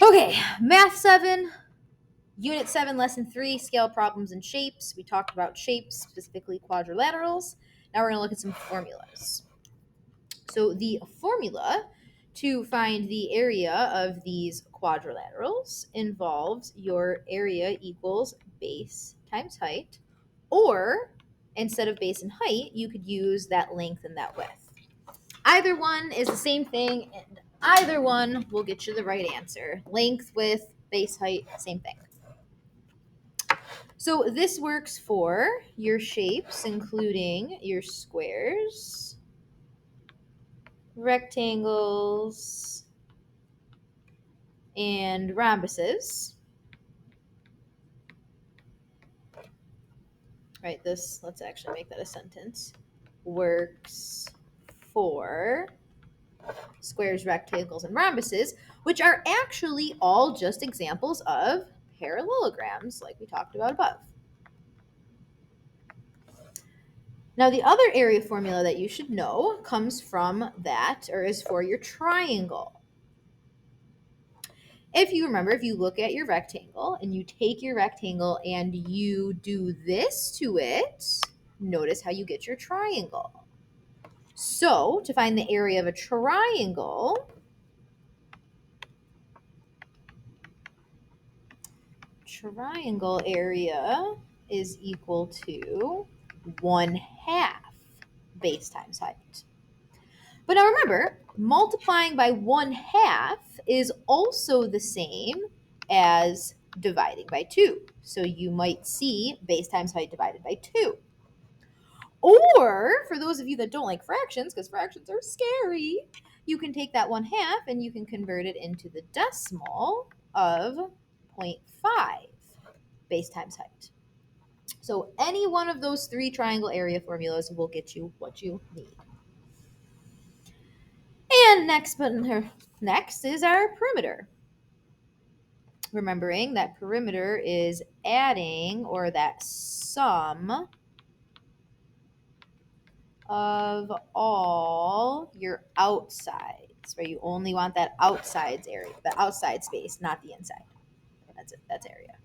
Okay, Math 7, Unit 7, Lesson 3, Scale Problems and Shapes. We talked about shapes, specifically quadrilaterals. Now we're going to look at some formulas. So the formula to find the area of these quadrilaterals involves your area equals base times height, or instead of base and height, you could use that length and that width. Either one is the same thing, and either one will get you the right answer. Length, width, base height, same thing. So this works for your shapes, including your squares, rectangles, and rhombuses. Right, let's actually make that a sentence. Works for squares, rectangles, and rhombuses, which are actually all just examples of parallelograms like we talked about above. Now, the other area formula that you should know comes from that, or is for your triangle. If you remember, if you look at your rectangle and you take your rectangle and you do this to it, notice how you get your triangle. So, to find the area of a triangle, triangle area is equal to 1/2 base times height. But now remember, multiplying by 1/2 is also the same as dividing by 2. So you might see base times height divided by 2. Or, for those of you that don't like fractions, because fractions are scary, you can take that 1/2 and you can convert it into the decimal of 0.5 base times height. So any one of those three triangle area formulas will get you what you need. And next is our perimeter. Remembering that perimeter is adding, or that sum of all your outsides, where you only want that outsides area, the outside space, not the inside. That's it. That's area.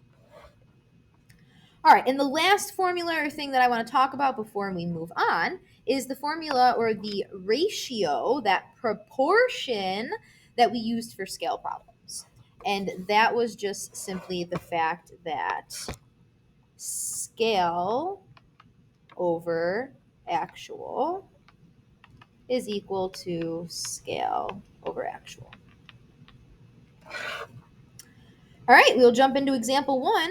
All right, and the last formula or thing that I want to talk about before we move on is the formula or the ratio, that proportion that we used for scale problems. And that was just simply the fact that scale over actual is equal to scale over actual. All right, we'll jump into example 1.